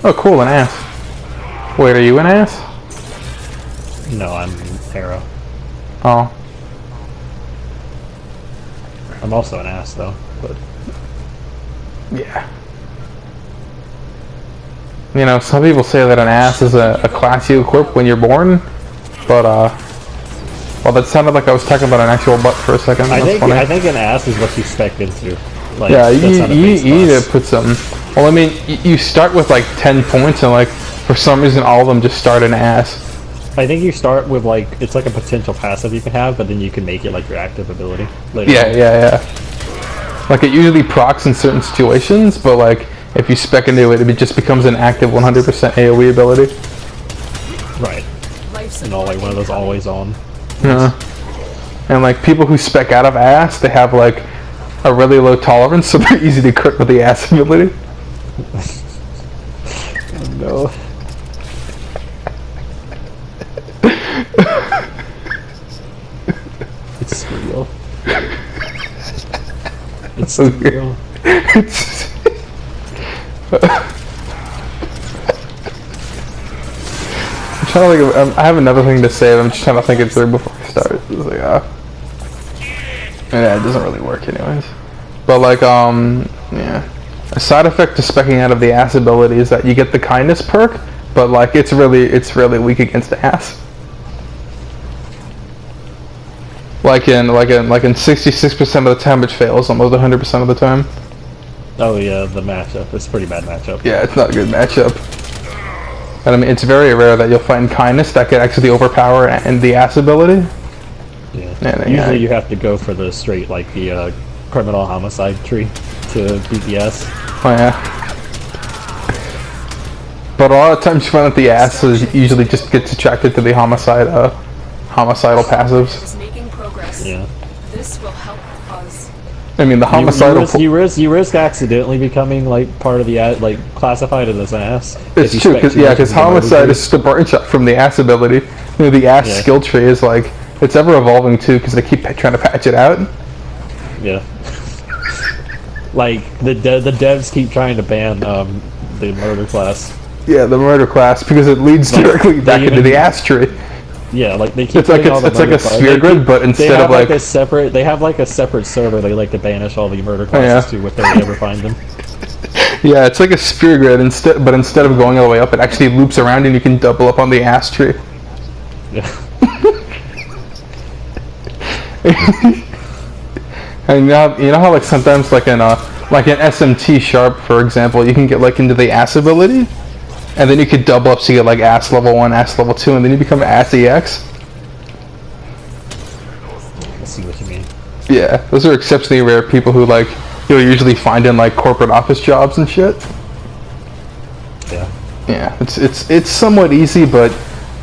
Oh, cool, an ass. Wait, are you an ass? No, I'm Hero. Oh. I'm also an ass though, but Yeah. You know, some people say that an ass is a class you equip when you're born, but well, that sounded like I was talking about an actual butt for a second. I That's funny. think an ass is what you spec into. Like, Yeah, that's not a base you need to class. put something. Well, I mean, you start with like 10 points, and like for some reason, all of them just start an ass. I think you start with like it's like a potential passive you can have, but then you can make it like your active ability later Yeah, on. yeah. Like it usually procs in certain situations, but like if you spec into it, it just becomes an active 100% AOE ability. Right. And all like one of those always on. Yeah. And like people who spec out of ass, they have like a really low tolerance, so they're easy to crit with the ass ability. No. It's real. It's Okay. real. I'm trying to think of, I have another thing to say, but I'm just trying to think it through before I start. It's like, yeah, it doesn't really work anyways. But like, yeah. A side effect to specking out of the ass ability is that you get the kindness perk, but like it's really weak against ass. Like in 66% of the time it fails, almost 100% of the time. Oh yeah, the matchup. It's a pretty bad matchup. Yeah, it's not a good matchup. And I mean, it's very rare that you'll find kindness that could actually overpower and the ass ability. Yeah. Yeah, Usually you have to go for the straight, like the criminal homicide tree to beat the ass. Oh yeah. But a lot of times you find that the ass usually just gets attracted to the homicidal passives. Yeah. This will help the cause. I mean, the homicidal. You risk accidentally becoming like part of the like classified as an ass. It's true, because homicide is just a branch out from the ass ability. You know, the ass skill tree is like it's ever evolving too, because they keep trying to patch it out. Yeah. Like the devs keep trying to ban the murder class. Yeah, the murder class, because it leads directly back into the ass tree. Yeah, like they keep. It's like a sphere grid, but instead of like a separate, they have like a separate server. They like to banish all the murder classes to if they ever find them. Yeah, it's like a sphere grid but instead of going all the way up, it actually loops around and you can double up on the ass tree. Yeah. And you know how like sometimes like an SMT sharp, for example, you can get like into the ass ability, and then you could double up so you get like ass level 1, ass level 2, and then you become ass EX. I see what you mean. Yeah, those are exceptionally rare people who like you'll usually find in like corporate office jobs and shit. Yeah. Yeah, it's somewhat easy, but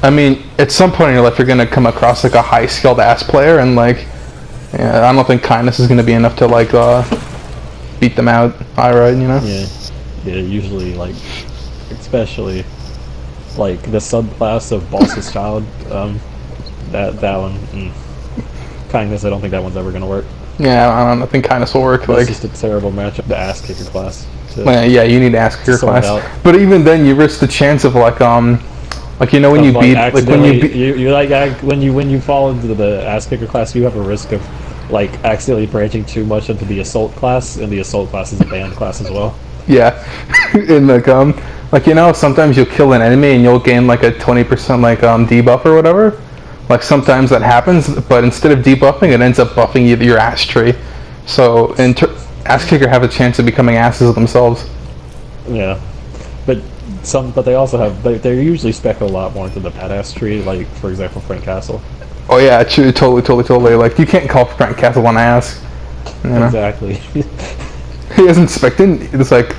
I mean, at some point in your life you're gonna come across like a high skilled ass player, and like, yeah, I don't think kindness is gonna be enough to like beat them out outright, you know? Yeah. Yeah. Usually, like, especially like the subclass of Boss's Child. That one. Kindness. I don't think that one's ever gonna work. Yeah, I think kindness will work. That's like, just a terrible matchup. The ass kicker class. yeah, you need to ask your sort class. out. But even then, you risk the chance of like you know when you beat when you fall into the ass kicker class, you have a risk of like accidentally branching too much into the assault class, and the assault class is a banned class as well. Yeah, in like you know, sometimes you'll kill an enemy and you'll gain like a 20% like debuff or whatever. Like sometimes that happens, but instead of debuffing, it ends up buffing your ass tree. So ass kicker have a chance of becoming asses themselves. Yeah, but they also have they usually spec a lot more into the badass tree. Like for example, Frank Castle. Oh yeah, true, totally. Like you can't call Frank Castle an ass. You know? Exactly. He hasn't spec'd in. It's like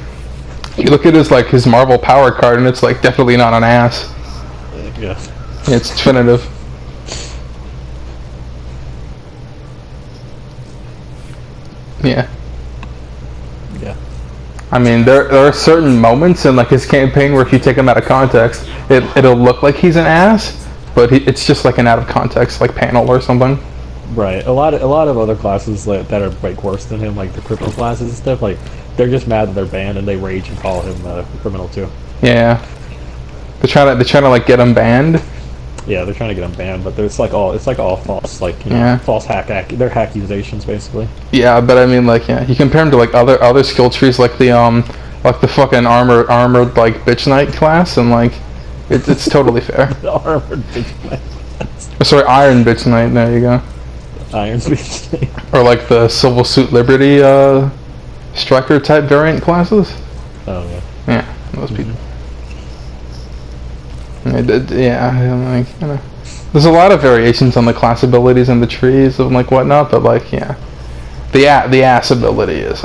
you look at his Marvel power card, and it's like definitely not an ass. Yeah. It's definitive. Yeah. Yeah. I mean, there are certain moments in like his campaign where if you take him out of context, it'll look like he's an ass, but it's just like an out of context like panel or something. Right. A lot of other classes that are like worse than him, like the crypto classes and stuff, like They're just mad that they're banned and they rage and call him a criminal too. Yeah. They're trying to like get him banned. Yeah, they're trying to get him banned, but it's like all false, like false they're hack accusations basically. Yeah, but I mean, like, yeah, you compare him to like other skill trees, like the fucking armored like bitch knight class, and like, it's totally fair. The armored bitch knight. Sorry, iron bitch knight. There you go. Iron bitch knight. Or like the civil suit liberty striker type variant classes. Oh yeah. Yeah, those people. Yeah, I'm like, you know, there's a lot of variations on the class abilities and the trees and like whatnot, but like, yeah, the ass ability is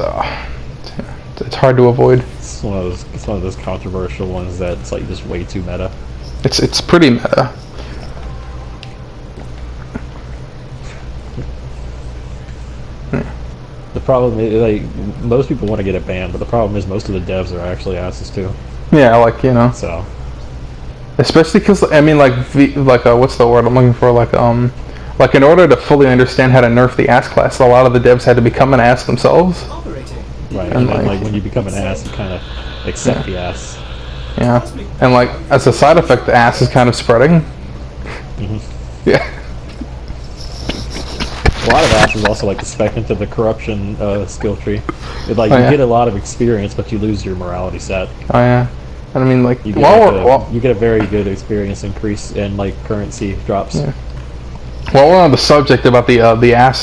it's hard to avoid. It's one of those controversial ones that's like just way too meta. It's pretty meta. The problem is, like, most people want to get it banned, but the problem is most of the devs are actually asses too. Yeah, like, you know. So. Especially because, I mean, like, what's the word I'm looking for? Like in order to fully understand how to nerf the ass class, a lot of the devs had to become an ass themselves. Right, and then, like, when you become an ass, you kind of accept the ass. Yeah, and, like, as a side effect, the ass is kind of spreading. Yeah. A lot of asses also like to spec into the corruption skill tree. You yeah. get a lot of experience, but you lose your morality set. Oh, yeah. And I mean, like, You get a very good experience increase and like currency drops. Yeah. While we're on the subject about the ass,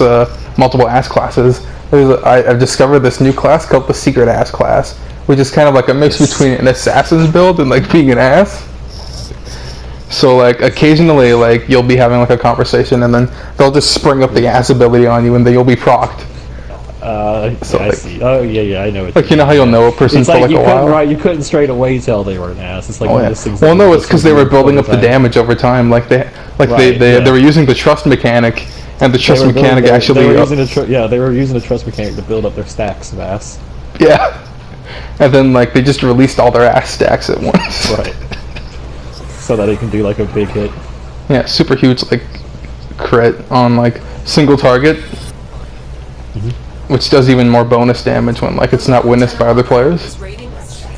multiple ass classes, I've discovered this new class called the Secret Ass class, which is kind of like a mix between an assassin's build and like being an ass. So like occasionally, like you'll be having like a conversation, and then they'll just spring up the ass ability on you, and then you'll be procced. So I see. Oh yeah, I know. Like, you know how you'll know a person for like a while? Right, you couldn't straight away tell they were an ass. It's like one of those things. Well, no, it's because they were building up the damage over time. Like they were using the trust mechanic, and the trust mechanic actually. They were using the trust mechanic to build up their stacks of ass. Yeah, and then like they just released all their ass stacks at once. Right. So that they can do like a big hit. Yeah, super huge like crit on like single target. Which does even more bonus damage when like it's not witnessed by other players.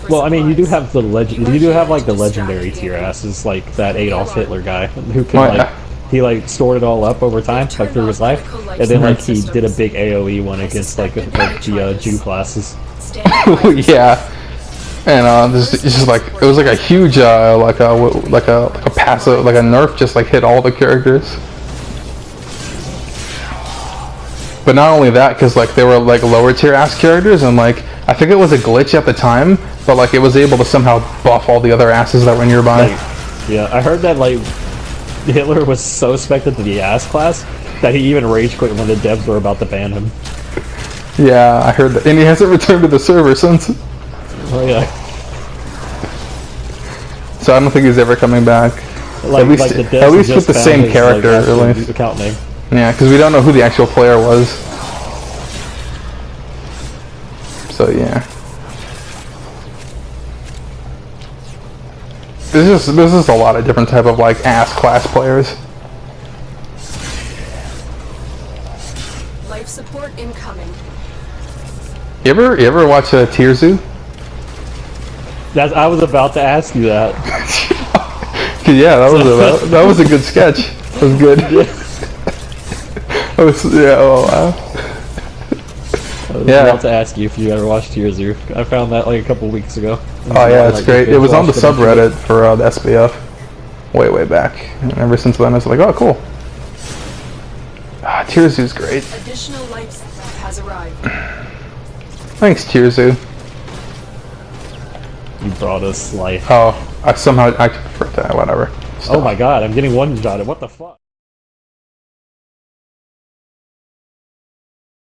Well, I mean, you do have the legendary tier asses like that Adolf Hitler guy who can he like stored it all up over time like through his life, and then like he did a big AOE one against like the Jew classes. Yeah, and this is just like it was like a huge like a passive like a nerf just like hit all the characters. But not only that, because like they were like lower tier ass characters, and like I think it was a glitch at the time, but like it was able to somehow buff all the other asses that were nearby. Yeah, I heard that like Hitler was so suspected to the ass class that he even rage quit when the devs were about to ban him. Yeah, I heard that, and he hasn't returned to the server since. Oh yeah. So I don't think he's ever coming back. Like, at least with the same character, at least. Account name. Yeah, because we don't know who the actual player was. So yeah. There's just a lot of different type of like ass class players. Life support incoming. You ever watch TierZoo? I was about to ask you that. Yeah, that was a good sketch. It was good. Yeah. Oh wow. I was about to ask you if you ever watched TierZoo. I found that like a couple weeks ago. Oh yeah, it's great. It was on the subreddit for the SBF way back. And ever since then, I was like, oh cool. TierZoo's great. Additional life support has arrived. Thanks, TierZoo. You brought us life. Oh, I prefer that. Whatever. Oh my god, I'm getting one-shotted. What the fuck?